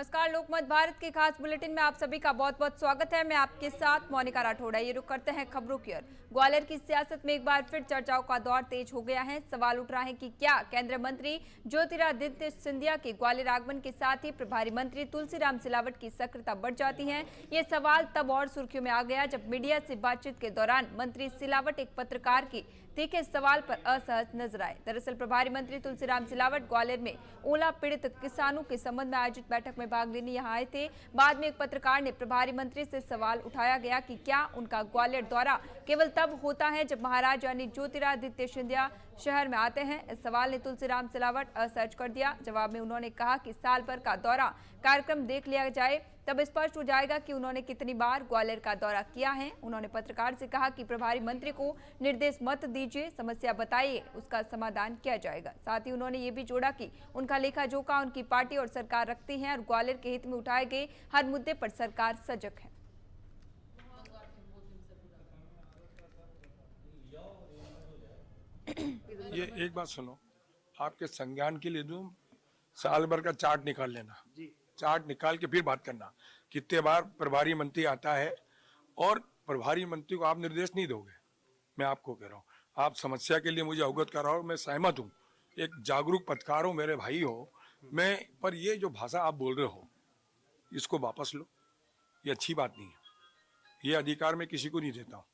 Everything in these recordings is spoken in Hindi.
नमस्कार, लोकमत भारत के खास बुलेटिन में आप सभी का बहुत बहुत स्वागत है। मैं आपके साथ मोनिका राठौड़। ये रुक करते हैं खबरों की ओर। ग्वालियर की सियासत में एक बार फिर चर्चाओं का दौर तेज हो गया है। सवाल उठ रहा है कि क्या केंद्रीय मंत्री ज्योतिरादित्य सिंधिया के ग्वालियर आगमन के साथ ही प्रभारी मंत्री तुलसीराम सिलावट की सक्रियता बढ़ जाती है। ये सवाल तब और सुर्खियों में आ गया जब मीडिया से बातचीत के दौरान मंत्री सिलावट एक पत्रकार की तीखे सवाल पर असहज नजर आए। दरअसल प्रभारी मंत्री तुलसीराम सिलावट ग्वालियर में ओला पीड़ित किसानों के संबंध में आयोजित बैठक में भाग लेने यहां आए थे। बाद में एक पत्रकार ने प्रभारी मंत्री से सवाल उठाया गया कि क्या उनका ग्वालियर दौरा केवल तब होता है जब महाराज यानी ज्योतिरादित्य सिंधिया शहर में आते हैं। इस सवाल ने तुलसीराम सिलावट असहज कर दिया। जवाब में उन्होंने कहा कि साल भर का दौरा कार्यक्रम देख लिया जाए तब स्पष्ट हो जाएगा कि उन्होंने कितनी बार ग्वालियर का दौरा किया है। उन्होंने पत्रकार से कहा कि प्रभारी मंत्री को निर्देश मत दीजिए, समस्या बताइए, उसका समाधान किया जाएगा। साथ ही उन्होंने ये भी जोड़ा कि उनका लेखा जोखा उनकी पार्टी और सरकार रखती है और ग्वालियर के हित में उठाए गए हर मुद्दे पर सरकार सजग है। ये एक बात सुनो, आपके संज्ञान के लिए दूं, साल भर का चार्ट निकाल लेना जी। चार्ट निकाल के फिर बात करना कितने बार प्रभारी मंत्री आता है और प्रभारी मंत्री को आप निर्देश नहीं दोगे। मैं आपको कह रहा हूँ, आप समस्या के लिए मुझे अवगत कर रहा हो, मैं सहमत हूँ, एक जागरूक पत्रकार हो, मेरे भाई हो, मैं पर ये जो भाषा आप बोल रहे हो इसको वापस लो, ये अच्छी बात नहीं है। ये अधिकार मैं किसी को नहीं देता हूँ,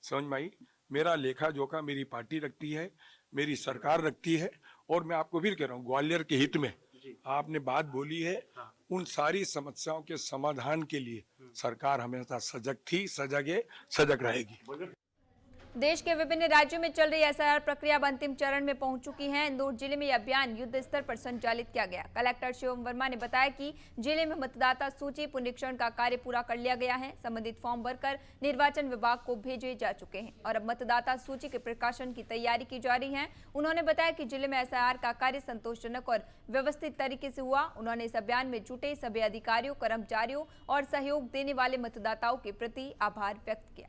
समझ में आई। मेरा लेखा जोखा मेरी पार्टी रखती है, मेरी सरकार रखती है। और मैं आपको फिर कह रहा हूँ, ग्वालियर के हित में आपने बात बोली है, उन सारी समस्याओं के समाधान के लिए सरकार हमेशा सजग थी, सजग है, सजग रहेगी। देश के विभिन्न राज्यों में चल रही एसआईआर प्रक्रिया अब अंतिम चरण में पहुंच चुकी है। इंदौर जिले में यह अभियान युद्ध स्तर पर संचालित किया गया। कलेक्टर शिवम वर्मा ने बताया कि जिले में मतदाता सूची पुनरीक्षण का कार्य पूरा कर लिया गया है। संबंधित फॉर्म भरकर निर्वाचन विभाग को भेजे जा चुके हैं और अब मतदाता सूची के प्रकाशन की तैयारी की जा रही है। उन्होंने बताया कि जिले में एसआईआर का कार्य संतोषजनक और व्यवस्थित तरीके से हुआ। उन्होंने इस अभियान में जुटे सभी अधिकारियों, कर्मचारियों और सहयोग देने वाले मतदाताओं के प्रति आभार व्यक्त किया।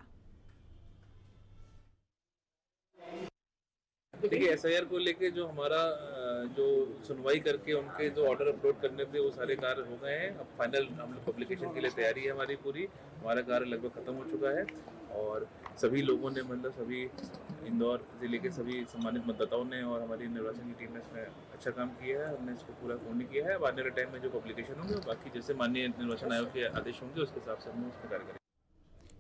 देखिए, एसआईआर को लेके जो हमारा जो सुनवाई करके उनके जो ऑर्डर अपलोड करने थे वो सारे कार्य हो गए हैं। अब फाइनल हम लोग पब्लिकेशन के लिए तैयारी है हमारी पूरी। हमारा कार्य लगभग खत्म हो चुका है और सभी लोगों ने, मतलब सभी इंदौर जिले के सभी सम्मानित मतदाताओं ने और हमारी निर्वाचन की टीम ने इसमें अच्छा काम किया है। हमने इसको पूरा पूर्ण किया है। अब आने वाले टाइम में जो पब्लिकेशन होंगे बाकी जैसे माननीय निर्वाचन आयोग के आदेश होंगे उसके हिसाब से हम उसमें कार्य करेंगे।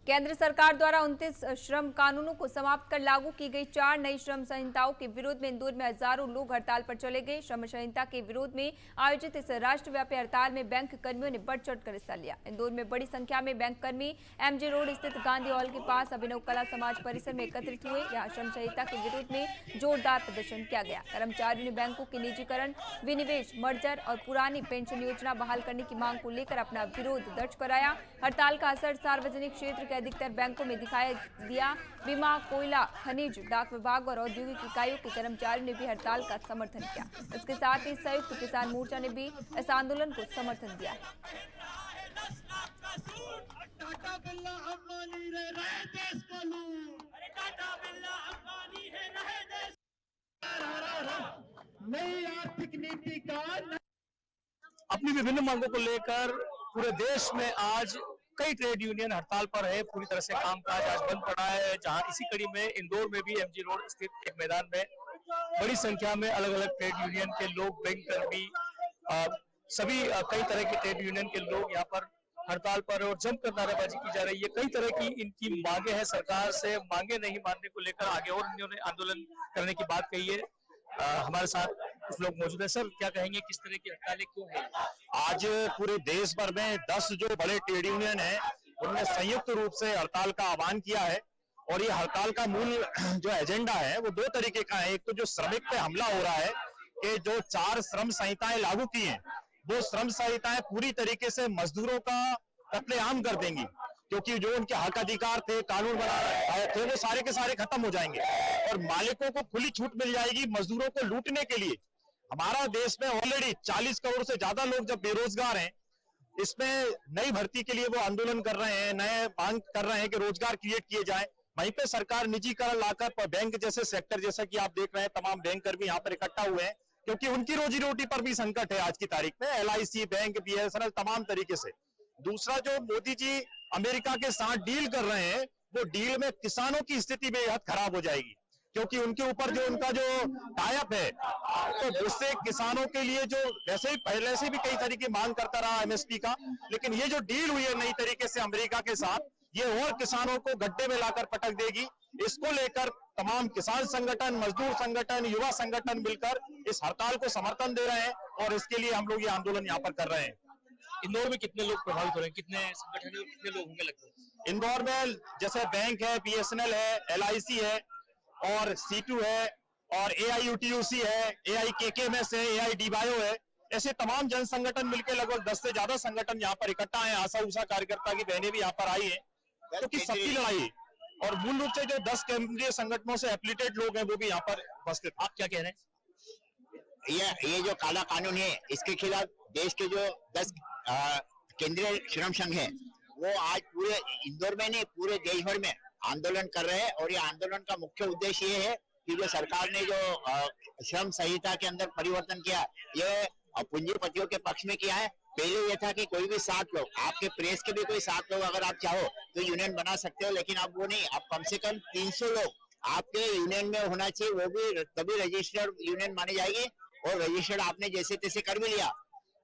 केंद्र सरकार द्वारा 29 श्रम कानूनों को समाप्त कर लागू की गई 4 नई श्रम संहिताओं के विरोध में इंदौर में हजारों लोग हड़ताल पर चले गए। श्रम संहिता के विरोध में आयोजित इस राष्ट्रव्यापी हड़ताल में बैंक कर्मियों ने बढ़ चढ़कर हिस्सा लिया। इंदौर में बड़ी संख्या में बैंक कर्मी एमजी रोड स्थित गांधी हॉल के पास अभिनव कला समाज परिसर में एकत्रित हुए। यहाँ श्रम संहिता के विरोध में जोरदार प्रदर्शन किया गया। कर्मचारियों ने बैंकों के निजीकरण, विनिवेश, मर्जर और पुरानी पेंशन योजना बहाल करने की मांग को लेकर अपना विरोध दर्ज कराया। हड़ताल का असर सार्वजनिक क्षेत्र अधिकतर बैंकों में दिखाई दिया। बीमा, कोयला, खनिज, डाक विभाग और औद्योगिक इकाइयों के कर्मचारियों ने भी हड़ताल का समर्थन किया। इसके साथ ही संयुक्त किसान मोर्चा ने भी इस आंदोलन को समर्थन दिया है। नई आर्थिक नीति का अपनी विभिन्न मांगों को लेकर पूरे देश में आज कई ट्रेड यूनियन हड़ताल पर है। पूरी तरह से कामकाज आज बंद पड़ा है। जहां इसी कड़ी में इंदौर में भी एमजी रोड स्थित एक मैदान में बड़ी संख्या में अलग अलग ट्रेड यूनियन के लोग, बैंक कर्मी, सभी कई तरह के ट्रेड यूनियन के लोग यहाँ पर हड़ताल पर और जमकर नारेबाजी की जा रही है। कई तरह की इनकी मांगे हैं, सरकार से मांगे नहीं मानने को लेकर आगे और इन्होंने आंदोलन करने की बात कही है। हमारे साथ कुछ लोग मौजूद है। सर, क्या कहेंगे, किस तरह की हड़तालें क्यों है? आज पूरे देश भर में 10 जो बड़े ट्रेड यूनियन है उन्होंने संयुक्त रूप से हड़ताल का आह्वान किया है और ये हड़ताल का मूल जो एजेंडा है वो 2 तरीके का है। एक तो जो श्रमिक पे हमला हो रहा है कि जो 4 श्रम संहिताएं लागू की हैं वो श्रम संहिताएं पूरी तरीके से मजदूरों का कत्लेआम कर देंगी, क्योंकि जो उनके हक अधिकार थे, कानून बना थे, वो सारे के सारे खत्म हो जाएंगे और मालिकों को खुली छूट मिल जाएगी मजदूरों को लूटने के लिए। हमारा देश में ऑलरेडी 40 करोड़ से ज्यादा लोग जब बेरोजगार हैं, इसमें नई भर्ती के लिए वो आंदोलन कर रहे हैं, नए मांग कर रहे हैं कि रोजगार क्रिएट किए जाए। वहीं पे सरकार निजीकरण लाकर बैंक जैसे सेक्टर, जैसा कि आप देख रहे हैं, तमाम बैंक कर्मी यहाँ पर इकट्ठा हुए हैं, क्योंकि उनकी रोजी रोटी पर भी संकट है आज की तारीख में, LIC, बैंक, BSNL, तमाम तरीके से। दूसरा, जो मोदी जी अमेरिका के साथ डील कर रहे हैं, वो डील में किसानों की स्थिति बेहद खराब हो जाएगी, क्योंकि उनके ऊपर जो उनका जो टाइप है, तो उससे किसानों के लिए जो वैसे ही पहले से भी कई तरीके मांग करता रहा MSP का, लेकिन ये जो डील हुई है नई तरीके से अमेरिका के साथ, ये और किसानों को गड्ढे में लाकर पटक देगी। इसको लेकर तमाम किसान संगठन, मजदूर संगठन, युवा संगठन मिलकर इस हड़ताल को समर्थन दे रहे हैं और इसके लिए हम लोग ये आंदोलन यहाँ पर कर रहे हैं। इंदौर में कितने लोग प्रभावित हो रहे हैं, कितने संगठन है, कितने लोग होंगे लगभग? इंदौर में जैसे बैंक है, BSNL है, LIC है और C2 है और AIUTUC है, AIKKMS है, AIDBio है, ऐसे तमाम जन संगठन मिलकर लगभग 10 से ज्यादा संगठन यहाँ पर इकट्ठा है। आशा उषा कार्यकर्ता की बहनें भी यहाँ पर आई है, क्योंकि सबकी लड़ाई और मूल रूप से जो 10 केंद्रीय संगठनों से एफिलिएटेड लोग हैं वो भी यहाँ पर उपस्थित। आप क्या कह रहे हैं? ये जो काला कानून है, इसके खिलाफ देश के जो 10 केंद्रीय श्रम संघ है, वो आज पूरे इंदौर में नहीं पूरे देश भर में आंदोलन कर रहे हैं। और ये आंदोलन का मुख्य उद्देश्य ये है कि जो सरकार ने जो श्रम संहिता के अंदर परिवर्तन किया, ये पूंजीपतियों के पक्ष में किया है। पहले ये था कि कोई भी 7 लोग, आपके प्रेस के भी कोई 7 लोग अगर आप चाहो तो यूनियन बना सकते हो, लेकिन अब वो नहीं, अब कम से कम 300 लोग आपके यूनियन में होना चाहिए, वो भी तभी रजिस्टर्ड यूनियन मानी जाएगी। और रजिस्टर्ड आपने जैसे तैसे कर भी लिया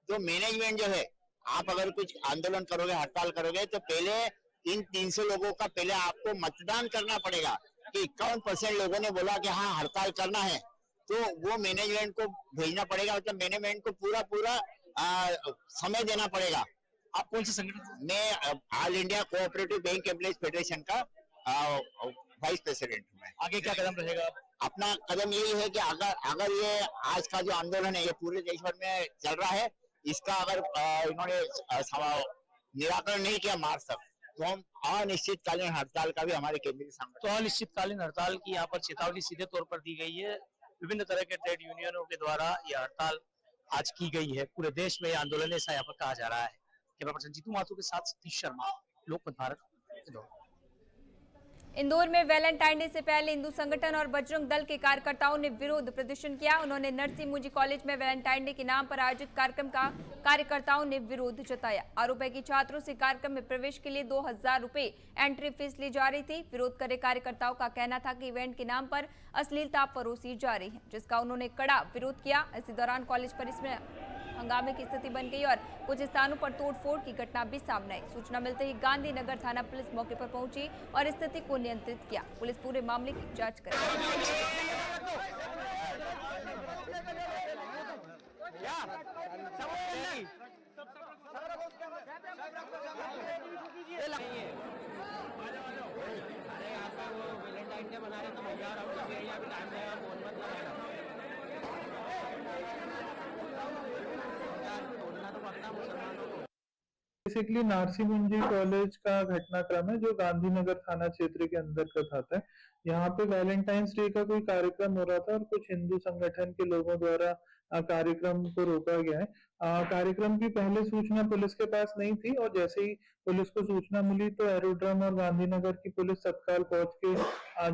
तो मैनेजमेंट जो है, आप अगर कुछ आंदोलन करोगे, हड़ताल करोगे, तो पहले इन 300 लोगों का पहले आपको मतदान करना पड़ेगा कि 51% लोगों ने बोला कि हाँ हड़ताल करना है, तो वो मैनेजमेंट को भेजना पड़ेगा, मतलब मैनेजमेंट को पूरा समय देना पड़ेगा। आप कौन से संगठन? मैं all India cooperative bank employees federation का वाइस प्रेसिडेंट हूँ। आगे क्या कदम रहेगा? अपना कदम यही है कि अगर ये आज का जो आंदोलन है ये पूरे देश भर में चल रहा है, इसका अगर इन्होंने निराकरण नहीं किया मार्च तक, तो हम अनिश्चितकालीन हड़ताल का भी हमारे केंद्रीय संगठन। तो अनिश्चितकालीन हड़ताल की यहाँ पर चेतावनी सीधे तौर पर दी गई है। विभिन्न तरह के ट्रेड यूनियनों के द्वारा यह हड़ताल आज की गई है। पूरे देश में यह आंदोलन ऐसा यहाँ पर कहा जा रहा है। कैमरा पर्सन जीतू माथुर के साथ सतीश शर्मा, लोकमत भारत, इंदौर। इंदौर में वैलेंटाइन डे से पहले हिंदू संगठन और बजरंग दल के कार्यकर्ताओं ने विरोध प्रदर्शन किया। उन्होंने नरसिंह मुंजी कॉलेज में वैलेंटाइन डे के नाम पर आयोजित कार्यक्रम का कार्यकर्ताओं ने विरोध जताया। आरोप है कि छात्रों से कार्यक्रम में प्रवेश के लिए 2000 रुपए एंट्री फीस ली जा रही थी। विरोध करे कार्यकर्ताओं का कहना था कि इवेंट के नाम पर अश्लीलता परोसी जा रही है, जिसका उन्होंने कड़ा विरोध किया। इसी दौरान कॉलेज परिसर में हंगामे की स्थिति बन गई और कुछ स्थानों पर तोड़फोड़ की घटना भी सामने आई। सूचना मिलते ही गांधीनगर थाना पुलिस मौके पर पहुंची और स्थिति को नियंत्रित किया। पुलिस पूरे मामले की जांच कर रही बेसिकली नरसिंह मुंजी कॉलेज का घटनाक्रम है जो गांधीनगर थाना क्षेत्र के अंतर्गत आता है। यहाँ पे वैलेंटाइंस डे का कोई कार्यक्रम हो रहा था और कुछ हिंदू संगठन के लोगों द्वारा कार्यक्रम को रोका गया है। कार्यक्रम की पहले सूचना पुलिस के पास नहीं थी और जैसे ही पुलिस को सूचना मिली तो एरोड्रम और गांधीनगर की पुलिस तत्काल पहुंच के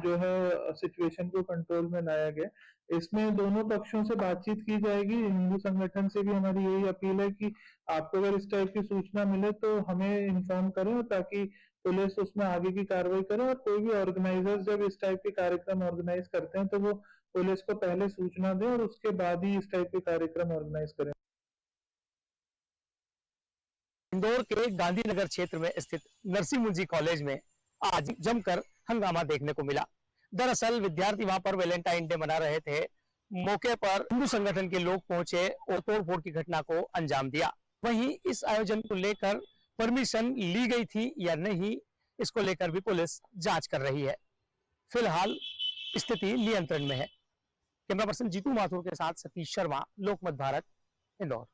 जो है सिचुएशन को कंट्रोल में लाया गया। इसमें दोनों पक्षों से बातचीत की जाएगी। हिंदू संगठन से भी हमारी यही अपील है कि आपको अगर इस टाइप की सूचना मिले तो हमें इन्फॉर्म करें और ताकि पुलिस उसमें आगे की कार्रवाई करे। और कोई भी ऑर्गेनाइजर जब इस टाइप के कार्यक्रम ऑर्गेनाइज करते हैं तो वो पुलिस को पहले सूचना दे और उसके बाद ही इस टाइप के कार्यक्रम ऑर्गेनाइज करें। इंदौर के गांधीनगर क्षेत्र में स्थित नरसिंह मुंजी कॉलेज में आज जमकर हंगामा देखने को मिला। दरअसल विद्यार्थी वहां पर वैलेंटाइन डे मना रहे थे। मौके पर हिंदू संगठन के लोग पहुंचे और तोड़फोड़ की घटना को अंजाम दिया। वहीं इस आयोजन को लेकर परमिशन ली गई थी या नहीं, इसको लेकर भी पुलिस जांच कर रही है। फिलहाल स्थिति नियंत्रण में है। कैमरा पर्सन जीतू माथुर के साथ सतीश शर्मा, लोकमत भारत, इंदौर।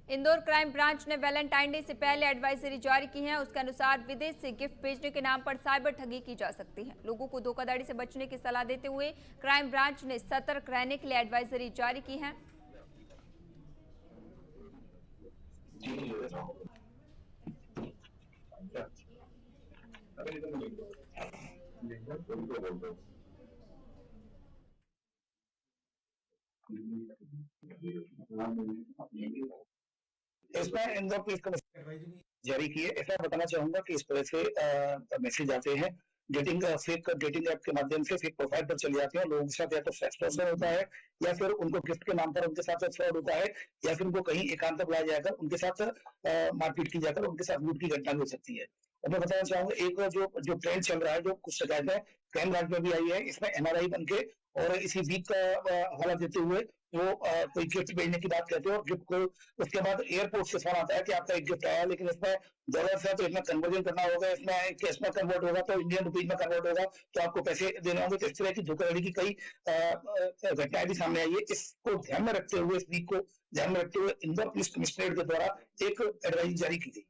इंदौर क्राइम ब्रांच ने वैलेंटाइन डे से पहले एडवाइजरी जारी की है। उसके अनुसार विदेश से गिफ्ट भेजने के नाम पर साइबर ठगी की जा सकती है। लोगों को धोखाधड़ी से बचने की सलाह देते हुए क्राइम ब्रांच ने सतर्क रहने के लिए एडवाइजरी जारी की है। इसमें इंदौर पुलिस कमिश्नर जारी की है। ऐसा बताना चाहूंगा कि इस तरह से मैसेज आते हैं फेक डेटिंग ऐप के माध्यम से फेक प्रोफाइल पर चले जाते हैं। लोगों के साथ या तो सेक्स होता है या फिर उनको गिफ्ट के नाम पर उनके साथ फ्रॉड होता है या फिर उनको कहीं एकांत बुलाया जाकर उनके साथ मारपीट की जाकर उनके साथ लूट की घटना भी हो सकती है। और मैं बताना चाहूंगा एक जो ट्रेंड चल रहा है, जो कुछ शिकायतें क्राइम ब्रांच में भी आई है, इसमें एनआरआई बन के और इसी वीक का हवाला देते हुए वो कोई गिफ्ट भेजने की बात कहते हैं और गिफ्ट को उसके बाद एयरपोर्ट से फोन आता है कि आपका एक गिफ्ट आया, लेकिन इसमें डॉलर है तो इसमें कन्वर्जन करना होगा, इसमें कैश में कन्वर्ट होगा तो इंडियन रुपीज में कन्वर्ट होगा तो आपको पैसे देने होंगे। तो इस तरह की धोखाधड़ी की कई घटनाएं भी सामने आई है। इसको ध्यान में रखते हुए, इस वीक को ध्यान में रखते हुए इंदौर पुलिस कमिश्नरेट के द्वारा एक एडवाइजरी जारी की गई।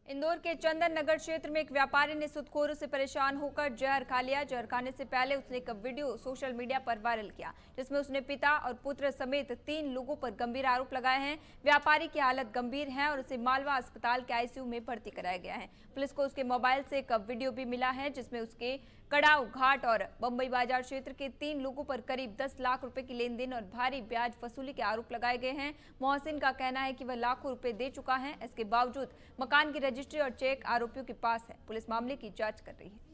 इंदौर के चंदन नगर क्षेत्र में एक व्यापारी ने सूदखोरों से परेशान होकर जहर खा लिया। जहर खाने से पहले उसने एक वीडियो सोशल मीडिया पर वायरल किया जिसमें उसने पिता और पुत्र समेत 3 लोगों पर गंभीर आरोप लगाए हैं। व्यापारी की हालत गंभीर है और उसे मालवा अस्पताल के आईसीयू में भर्ती कराया गया है। पुलिस को उसके मोबाइल से एक वीडियो भी मिला है जिसमें उसके कड़ाव घाट और बंबई बाजार क्षेत्र के 3 लोगों पर करीब 10 लाख रुपए की लेनदेन और भारी ब्याज वसूली के आरोप लगाए गए हैं। मोहसिन का कहना है कि वह लाखों रुपए दे चुका है। इसके बावजूद मकान की रजिस्ट्री और चेक आरोपियों के पास है। पुलिस मामले की जांच कर रही है।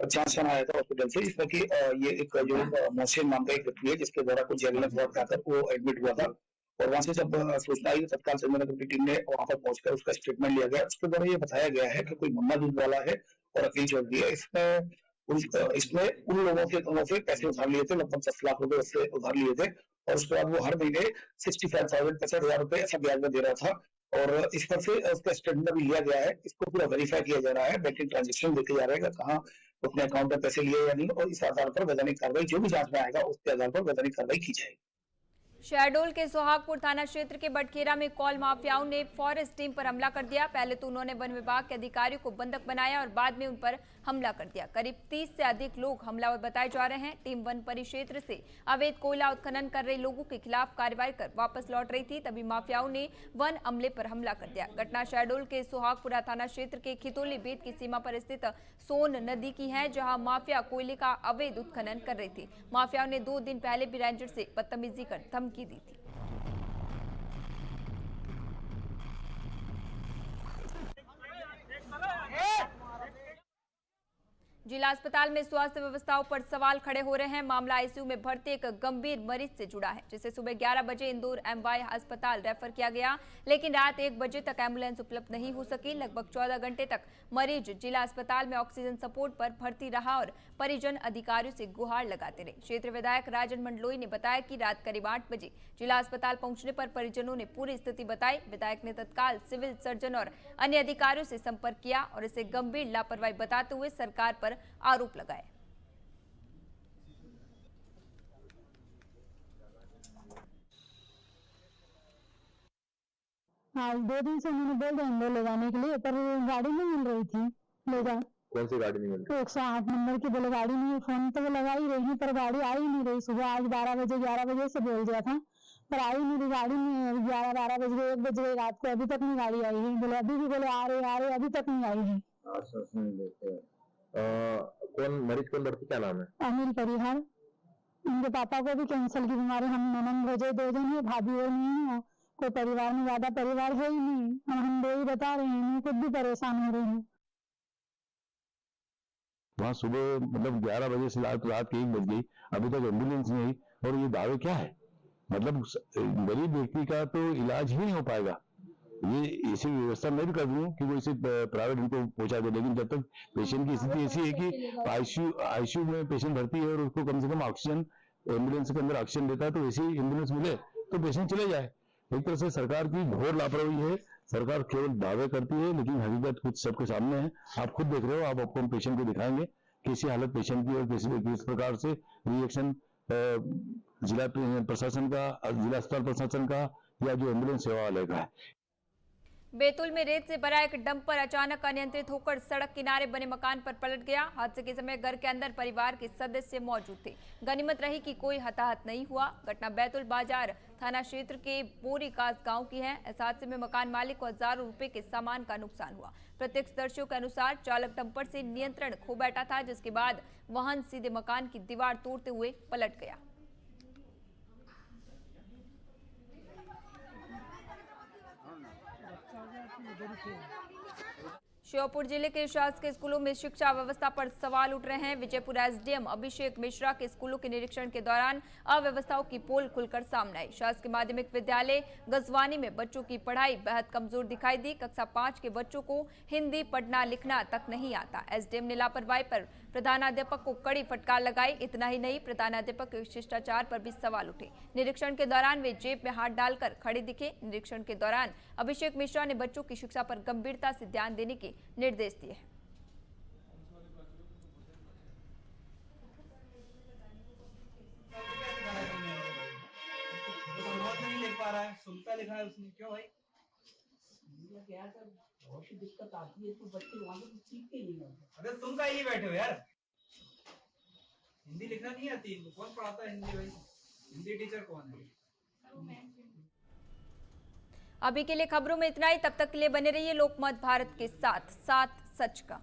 जांच आया था हॉस्पिटल से, इसमें कि ये एक जो मोहसिन नाम का एक व्यक्ति है जिसके द्वारा कुछ जहरीला दवा खाकर वो एडमिट हुआ था और वहां से जब सूचना आई तत्काल चंदन नगर की टीम ने वहां पर पहुंचकर उसका स्टेटमेंट लिया गया। उसके द्वारा ये बताया गया है कि कोई मुन्ना दूध वाला है और अकील चौधरी है। इसमें उन लोगों से पैसे उधार लिए थे, लगभग 10 लाख रुपए उससे उधार लिए थे और उसके बाद वो हर महीने 65,000 रुपए ऐसा ब्याज में दे रहा था और इस पर से उसका स्टेटमेंट भी लिया गया है। इसको पूरा वेरीफाई किया जा रहा है, बैंकिंग ट्रांजेक्शन देखे जा रहे हैं कहाँ अपने अकाउंट में पैसे लिए या नहीं और इस आधार पर वैधानिक कार्रवाई जो भी जांच में आएगा उसके आधार पर वैधानिक कार्रवाई की जाएगी। शहडोल के सुहागपुर थाना क्षेत्र के बटखेरा में कॉल माफियाओं ने फॉरेस्ट टीम पर हमला कर दिया। पहले तो उन्होंने वन विभाग के अधिकारियों को बंधक बनाया और बाद में उन पर हमला कर दिया। करीब 30 से अधिक लोग हमलावर बताए जा रहे हैं। टीम वन परिक्षेत्र से अवैध कोयला उत्खनन कर रहे लोगों के खिलाफ कार्रवाई कर वापस लौट रही थी, तभी माफियाओं ने वन अमले पर हमला कर दिया। घटना शहडोल के सुहागपुरा थाना क्षेत्र के खितौली बेट की सीमा पर स्थित सोन नदी की है, जहां माफिया कोयले का अवैध उत्खनन कर रही थी। माफियाओं ने 2 दिन पहले भी रेंजर से बदतमीजी कर धमकी दी थी। जिला अस्पताल में स्वास्थ्य व्यवस्थाओं पर सवाल खड़े हो रहे हैं। मामला आईसीयू में भर्ती एक गंभीर मरीज से जुड़ा है, जिसे सुबह 11 बजे इंदौर एमवाई अस्पताल रेफर किया गया, लेकिन रात 1 बजे तक एम्बुलेंस उपलब्ध नहीं हो सकी। लगभग 14 घंटे तक मरीज जिला अस्पताल में ऑक्सीजन सपोर्ट पर भर्ती रहा और परिजन अधिकारियों से गुहार लगाते रहे। क्षेत्र विधायक राजन मंडलोई ने बताया कि रात करीब 8 बजे जिला अस्पताल पहुंचने पर परिजनों ने पूरी स्थिति बताई। विधायक ने तत्काल सिविल सर्जन और अन्य अधिकारियों से संपर्क किया और इसे गंभीर लापरवाही बताते हुए सरकार पर आरोप लगाए। हाँ, 2 दिन से उन्होंने बोल दिया इंदौर ले जाने के लिए, पर गाड़ी नहीं मिल रही थी ले जा। कौन सी गाड़ी नहीं मिल रही? 108 नंबर की बोले गाड़ी नहीं है। फोन तो वो लगा ही रही है पर गाड़ी आ ही नहीं रही। सुबह आज 11 बजे से बोल दिया था पर आई नहीं रही गाड़ी। नहीं 11-12 बज गए, 1 बज गए रात को, अभी तक नहीं गाड़ी आई है। बोले अभी भी बोले आ रहे अभी तक नहीं आई है। कौन मरीज कौन लड़की, क्या नाम है? अनिल परिहार। उनके पापा को भी कैंसर की बीमारी, हम ननद भोजे 2 जन है, भाभी और नहीं है, कोई परिवार में ज्यादा परिवार है ही नहीं। हम 2 ही बता रहे हैं, खुद भी परेशान हो रहे हैं। वहाँ सुबह मतलब 11 बजे से रात के 1 बज गई, अभी तक एम्बुलेंस नहीं। और ये दावे क्या है? मतलब गरीब व्यक्ति का तो इलाज ही नहीं हो पाएगा। ये ऐसी व्यवस्था मैं भी कर दूं कि वो इसे प्राइवेट इनको पहुंचा दे, लेकिन जब तक पेशेंट की स्थिति ऐसी है कि आईसीयू में पेशेंट भर्ती है और उसको कम से कम ऑक्सीजन एम्बुलेंस के अंदर ऑक्सीजन देता है तो ऐसी एम्बुलेंस मिले तो पेशेंट चले जाए। एक तरह से सरकार की घोर लापरवाही है। सरकार केवल दावे करती है लेकिन हकीकत कुछ सबके सामने है। आप खुद देख रहे हो, आप आपको हम पेशेंट को दिखाएंगे कैसी हालत पेशेंट की और किस प्रकार से रिएक्शन जिला प्रशासन का, जिला अस्पताल प्रशासन का या जो एम्बुलेंस सेवा वाले का है। बैतूल में रेत से भरा एक डंपर अचानक अनियंत्रित होकर सड़क किनारे बने मकान पर पलट गया। हादसे के समय घर के अंदर परिवार के सदस्य मौजूद थे। गनीमत रही कि कोई हताहत नहीं हुआ। घटना बैतूल बाजार थाना क्षेत्र के बोरी कास गांव की है। इस हादसे में मकान मालिक को हजारों रुपए के सामान का नुकसान हुआ। प्रत्यक्षदर्शियों के अनुसार चालक डंपर से नियंत्रण खो बैठा था, जिसके बाद वाहन सीधे मकान की दीवार तोड़ते हुए पलट गया। श्योपुर जिले के शासकीय स्कूलों में शिक्षा व्यवस्था पर सवाल उठ रहे हैं। विजयपुर एसडीएम अभिषेक मिश्रा के स्कूलों के निरीक्षण के दौरान अव्यवस्थाओं की पोल खुलकर सामने आई। शासकीय माध्यमिक विद्यालय गजवानी में बच्चों की पढ़ाई बेहद कमजोर दिखाई दी। कक्षा 5 के बच्चों को हिंदी पढ़ना लिखना तक नहीं आता। एसडीएम ने लापरवाही पर प्रधानाध्यापक को कड़ी फटकार लगाई। इतना ही नहीं, प्रधानाध्यापक के शिष्टाचार पर भी सवाल उठे। निरीक्षण के दौरान वे जेब में हाथ डालकर खड़े दिखे। निरीक्षण के दौरान अभिषेक मिश्रा ने बच्चों की शिक्षा पर गंभीरता से ध्यान देने के निर्देश दिए। नहीं लिख पा रहा है, सुनता लिखा है उसने, क्यों भाई? बहुत सी दिक्कत आती है तो बच्चे वहां से सीखते नहीं है। अरे तुम का ही बैठे हो यार, हिंदी लिखना नहीं आती इनको, कौन पढ़ाता है हिंदी भाई? हिंदी टीचर कौन है? अभी के लिए खबरों में इतना ही। तब तक के लिए बने रहिए लोकमत भारत के साथ सच का।